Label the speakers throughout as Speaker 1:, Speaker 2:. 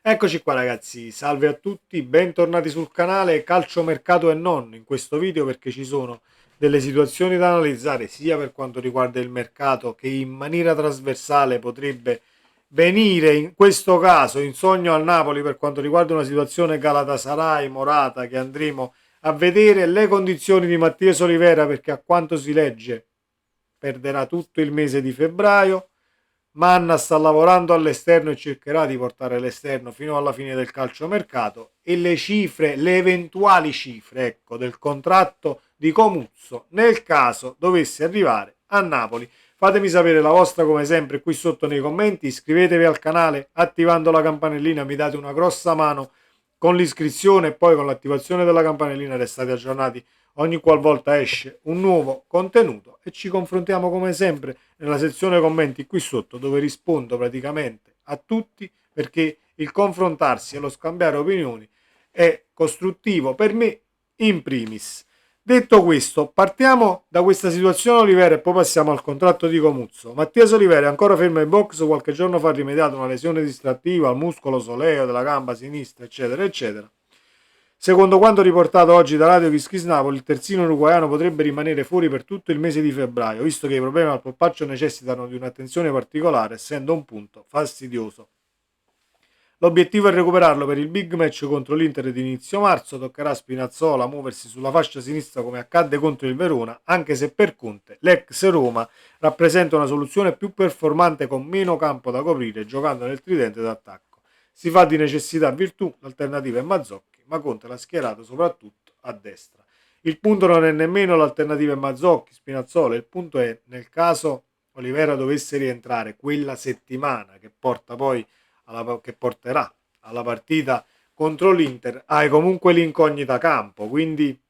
Speaker 1: Eccoci qua ragazzi, salve a tutti, bentornati sul canale Calciomercato e non in questo video perché ci sono delle situazioni da analizzare sia per quanto riguarda il mercato che in maniera trasversale potrebbe venire in questo caso in sogno al Napoli per quanto riguarda una situazione Galatasaray, Morata che andremo a vedere, le condizioni di Mattia Olivera perché a quanto si legge perderà tutto il mese di febbraio. Manna sta lavorando all'esterno e cercherà di portare l'esterno fino alla fine del calciomercato e le cifre, le eventuali cifre, ecco, del contratto di Comuzzo nel caso dovesse arrivare a Napoli. Fatemi sapere la vostra come sempre qui sotto nei commenti, iscrivetevi al canale attivando la campanellina, mi date una grossa mano con l'iscrizione e poi con l'attivazione della campanellina restate aggiornati ogni qualvolta esce un nuovo contenuto e ci confrontiamo come sempre nella sezione commenti qui sotto dove rispondo praticamente a tutti perché il confrontarsi e lo scambiare opinioni è costruttivo per me in primis. Detto questo, partiamo da questa situazione Olivera e poi passiamo al contratto di Comuzzo. Mattia Olivera è ancora fermo in box, qualche giorno fa ha rimediato una lesione distrattiva al muscolo soleo della gamba sinistra, eccetera, eccetera. Secondo quanto riportato oggi da Radio Kiskis Napoli, il terzino uruguaiano potrebbe rimanere fuori per tutto il mese di febbraio, visto che i problemi al polpaccio necessitano di un'attenzione particolare, essendo un punto fastidioso. L'obiettivo è recuperarlo per il big match contro l'Inter di inizio marzo, toccherà a Spinazzola muoversi sulla fascia sinistra come accadde contro il Verona, anche se per Conte l'ex Roma rappresenta una soluzione più performante con meno campo da coprire giocando nel tridente d'attacco. Si fa di necessità virtù, l'alternativa è Mazzocchi, ma Conte l'ha schierato soprattutto a destra. Il punto non è nemmeno l'alternativa è Mazzocchi, Spinazzola, il punto è nel caso Olivera dovesse rientrare quella settimana che porta poi che porterà alla partita contro l'Inter, hai comunque l'incognita campo, quindi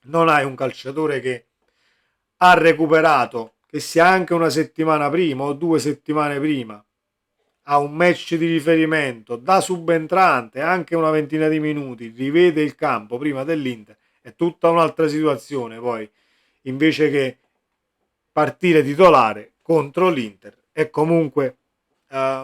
Speaker 1: non hai un calciatore che ha recuperato, che sia anche una settimana prima o 2 settimane prima, ha un match di riferimento da subentrante, anche una ventina di minuti, rivede il campo prima dell'Inter, è tutta un'altra situazione poi, invece che partire titolare contro l'Inter è comunque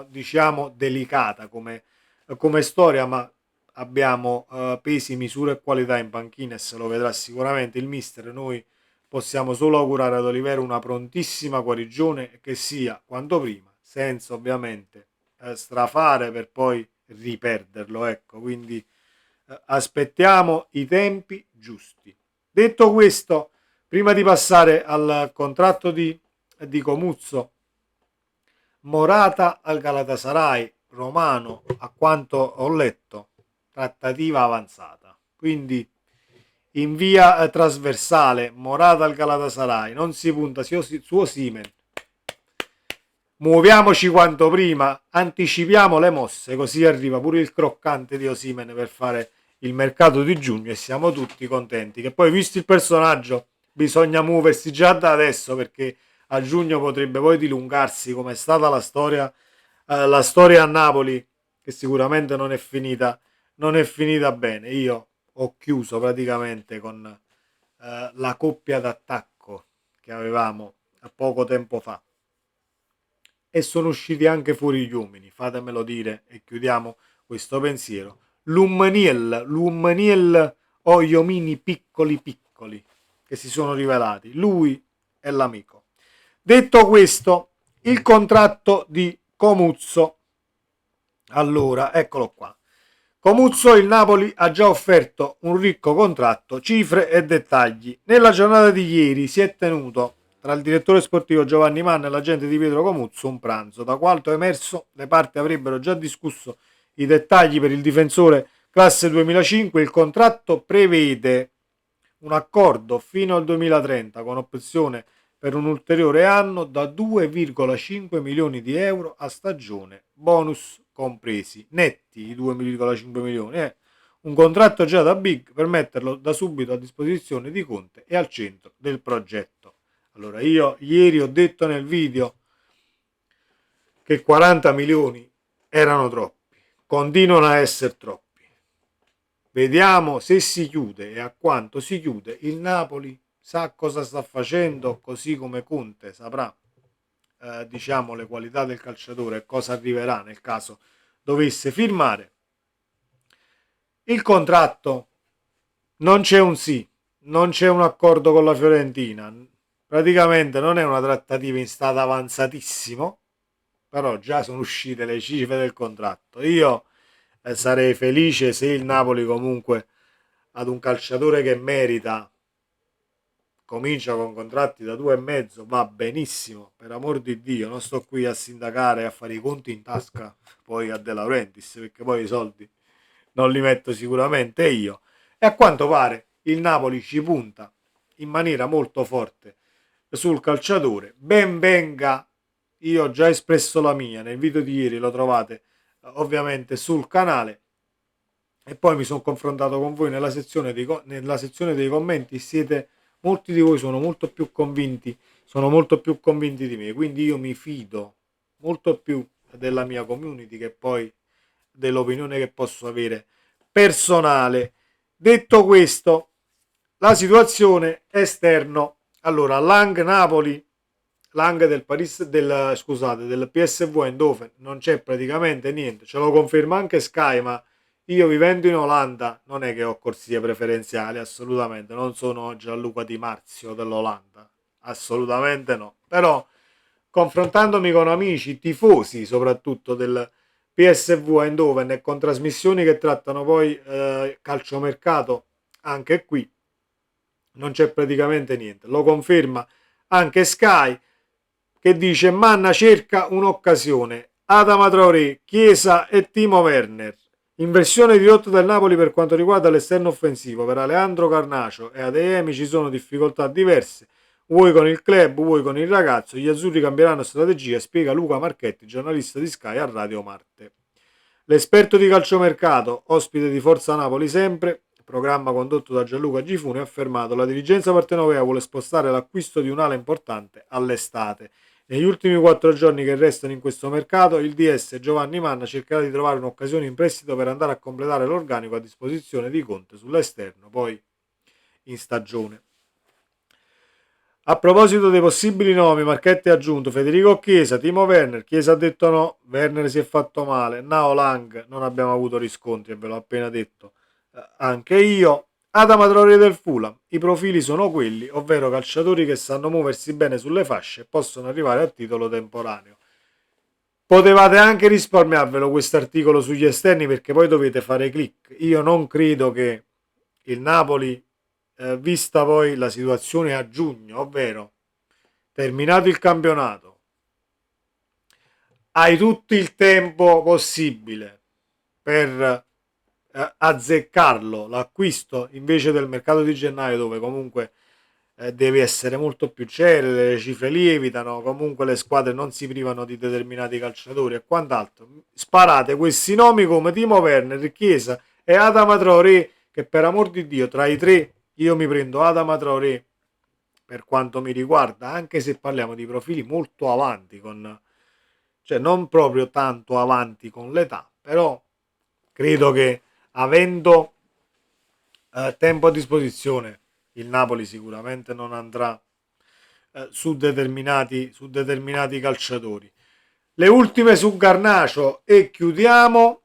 Speaker 1: diciamo delicata come storia, ma abbiamo pesi, misure e qualità in panchina e se lo vedrà sicuramente il mister. Noi possiamo solo augurare ad Olivero una prontissima guarigione e che sia quanto prima, senza ovviamente strafare per poi riperderlo, ecco, quindi aspettiamo i tempi giusti. Detto questo, prima di passare al contratto di Comuzzo, Morata al Galatasaray, Romano, a quanto ho letto, trattativa avanzata. Quindi in via trasversale, Morata al Galatasaray, non si punta su Osimhen. Muoviamoci quanto prima, anticipiamo le mosse, così arriva pure il croccante di Osimhen per fare il mercato di giugno e siamo tutti contenti. Che poi, visto il personaggio, bisogna muoversi già da adesso perché a giugno potrebbe poi dilungarsi come è stata la storia a Napoli, che sicuramente non è finita bene. Io ho chiuso praticamente con la coppia d'attacco che avevamo poco tempo fa e sono usciti anche fuori gli uomini, fatemelo dire e chiudiamo questo pensiero. L'Ummaniel o gli omini piccoli piccoli che si sono rivelati, lui è l'amico. Detto questo, il contratto di Comuzzo, allora, eccolo qua. Comuzzo il Napoli ha già offerto un ricco contratto, cifre e dettagli. Nella giornata di ieri si è tenuto tra il direttore sportivo Giovanni Manna e l'agente di Pietro Comuzzo un pranzo. Da quanto è emerso, le parti avrebbero già discusso i dettagli per il difensore classe 2005. Il contratto prevede un accordo fino al 2030 con opzione per un ulteriore anno da 2,5 milioni di euro a stagione, bonus compresi, netti i 2,5 milioni. Un contratto già da big per metterlo da subito a disposizione di Conte e al centro del progetto. Allora io ieri ho detto nel video che 40 milioni erano troppi, continuano a essere troppi. Vediamo se si chiude e a quanto si chiude. Il Napoli sa cosa sta facendo, così come Conte saprà diciamo le qualità del calciatore e cosa arriverà nel caso dovesse firmare il contratto, non c'è un sì, non c'è un accordo con la Fiorentina, praticamente non è una trattativa in stato avanzatissimo, però già sono uscite le cifre del contratto. Io sarei felice se il Napoli comunque ad un calciatore che merita comincia con contratti da 2,5, va benissimo, per amor di Dio, non sto qui a sindacare e a fare i conti in tasca poi a De Laurentiis, perché poi i soldi non li metto sicuramente io. E a quanto pare il Napoli ci punta in maniera molto forte sul calciatore. Ben venga, io ho già espresso la mia, nel video di ieri lo trovate ovviamente sul canale, e poi mi sono confrontato con voi nella sezione dei commenti. Molti di voi sono molto più convinti di me, quindi io mi fido molto più della mia community che poi dell'opinione che posso avere personale. Detto questo, la situazione esterno. Allora, Lang del PSV Eindhoven non c'è praticamente niente, ce lo conferma anche Sky, ma io vivendo in Olanda non è che ho corsie preferenziali, assolutamente, non sono Gianluca Di Marzio dell'Olanda, assolutamente no. Però confrontandomi con amici, tifosi soprattutto del PSV Eindhoven e con trasmissioni che trattano poi calciomercato, anche qui non c'è praticamente niente. Lo conferma anche Sky, che dice Manna cerca un'occasione. Adama Traoré, Chiesa e Timo Werner. Inversione di rotta del Napoli per quanto riguarda l'esterno offensivo. Per Alejandro Garnacio e Adeyemi ci sono difficoltà diverse, vuoi con il club, vuoi con il ragazzo. Gli azzurri cambieranno strategia, spiega Luca Marchetti, giornalista di Sky a Radio Marte. L'esperto di calciomercato, ospite di Forza Napoli sempre, programma condotto da Gianluca Gifuni, ha affermato la dirigenza partenopea vuole spostare l'acquisto di un'ala importante all'estate. Negli ultimi 4 giorni che restano in questo mercato, il DS Giovanni Manna cercherà di trovare un'occasione in prestito per andare a completare l'organico a disposizione di Conte sull'esterno, poi in stagione. A proposito dei possibili nomi, Marchetti ha aggiunto Federico Chiesa, Timo Werner. Chiesa ha detto no, Werner si è fatto male, Nao Lang non abbiamo avuto riscontri e ve l'ho appena detto anche io. Adama Traoré del Fulham, i profili sono quelli, ovvero calciatori che sanno muoversi bene sulle fasce e possono arrivare a titolo temporaneo. Potevate anche risparmiarvelo questo articolo sugli esterni, perché poi dovete fare click. Io non credo che il Napoli, vista poi la situazione a giugno, ovvero terminato il campionato, hai tutto il tempo possibile per azzeccarlo l'acquisto invece del mercato di gennaio, dove comunque devi essere molto più celere, le cifre lievitano, comunque le squadre non si privano di determinati calciatori e quant'altro. Sparate questi nomi come Timo Werner, Chiesa e Adama Traoré, che per amor di Dio tra i tre io mi prendo Adama Traoré per quanto mi riguarda, anche se parliamo di profili molto avanti, cioè non proprio tanto avanti con l'età, però credo che avendo tempo a disposizione il Napoli sicuramente non andrà su determinati calciatori. Le ultime su Garnacio e chiudiamo.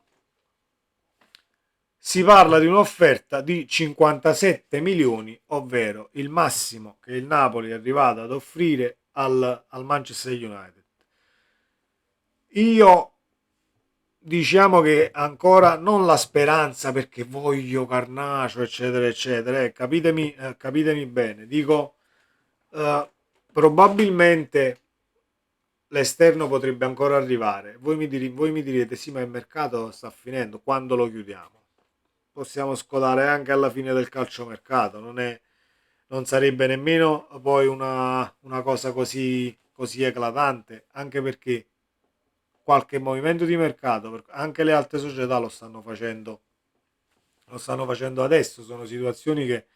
Speaker 1: Si parla di un'offerta di 57 milioni, ovvero il massimo che il Napoli è arrivato ad offrire al Manchester United. Io diciamo che ancora non la speranza perché voglio Garnacio eccetera eccetera, capitemi bene, dico probabilmente l'esterno potrebbe ancora arrivare. Voi mi direte sì, ma il mercato sta finendo, quando lo chiudiamo? Possiamo scodare anche alla fine del calciomercato, non sarebbe nemmeno poi una cosa così eclatante, anche perché qualche movimento di mercato, anche le altre società lo stanno facendo adesso, sono situazioni che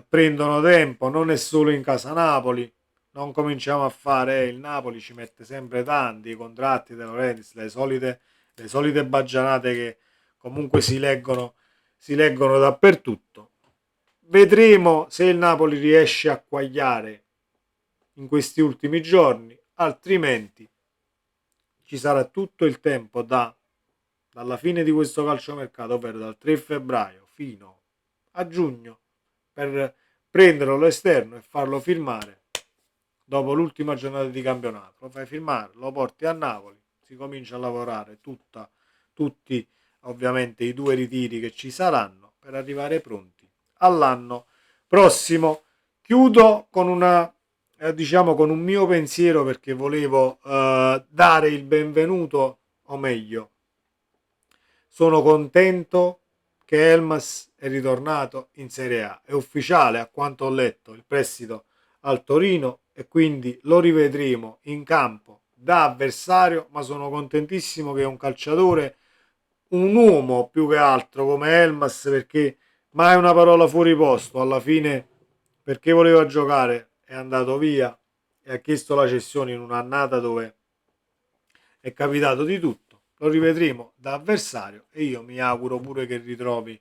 Speaker 1: prendono tempo, non è solo in casa Napoli, non cominciamo a fare, il Napoli ci mette sempre tanti, i contratti De Laurentiis, le solite baggianate che comunque si leggono dappertutto. Vedremo se il Napoli riesce a quagliare in questi ultimi giorni, altrimenti ci sarà tutto il tempo da dalla fine di questo calciomercato, ovvero dal 3 febbraio fino a giugno, per prenderlo all'esterno e farlo firmare dopo l'ultima giornata di campionato. Lo fai firmare, lo porti a Napoli, si comincia a lavorare tutti ovviamente i 2 ritiri che ci saranno per arrivare pronti all'anno prossimo. Chiudo con con un mio pensiero, perché volevo dare il benvenuto, o meglio, sono contento che Elmas è ritornato in Serie A. È ufficiale, a quanto ho letto, il prestito al Torino, e quindi lo rivedremo in campo da avversario, ma sono contentissimo che è un calciatore, un uomo più che altro come Elmas, perché mai una parola fuori posto. Alla fine, perché voleva giocare, è andato via e ha chiesto la cessione in un'annata dove è capitato di tutto. Lo rivedremo da avversario e io mi auguro pure che ritrovi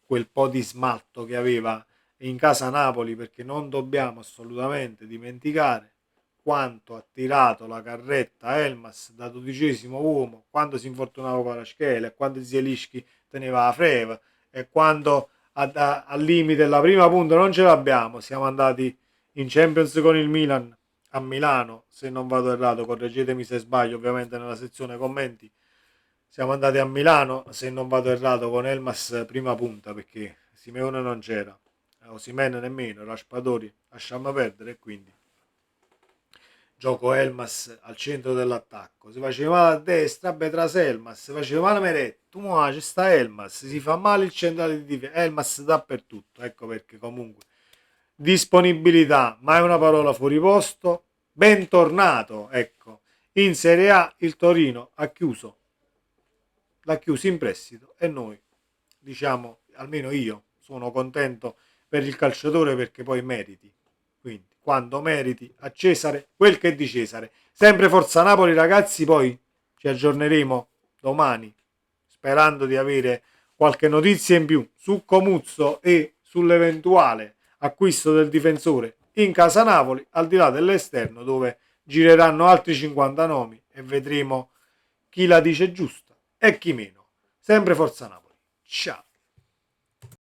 Speaker 1: quel po' di smalto che aveva in casa Napoli, perché non dobbiamo assolutamente dimenticare quanto ha tirato la carretta Elmas da 12° uomo, quando si infortunava Kvaratskhelia, quando Zielinski teneva la freva, e quando al limite la prima punta non ce l'abbiamo, siamo andati in Champions con il Milan a Milano, se non vado errato, correggetemi se sbaglio ovviamente nella sezione commenti. Siamo andati a Milano, se non vado errato, con Elmas prima punta, perché Simeone non c'era, Osimhen nemmeno, Raspadori lasciamo perdere, e quindi gioco Elmas al centro dell'attacco. Si faceva male a destra, Betras Elmas, si faceva male Meret, tu c'è sta Elmas, si fa male il centrale di difesa, Elmas dappertutto. Ecco perché comunque disponibilità, mai una parola fuori posto, bentornato, ecco. In Serie A il Torino l'ha chiuso in prestito, e noi, diciamo, almeno io sono contento per il calciatore, perché poi meriti. Quindi, quando meriti, a Cesare quel che è di Cesare. Sempre Forza Napoli, ragazzi. Poi ci aggiorneremo domani, sperando di avere qualche notizia in più su Comuzzo e sull'eventuale acquisto del difensore in casa Napoli, al di là dell'esterno, dove gireranno altri 50 nomi e vedremo chi la dice giusta e chi meno. Sempre Forza Napoli. Ciao.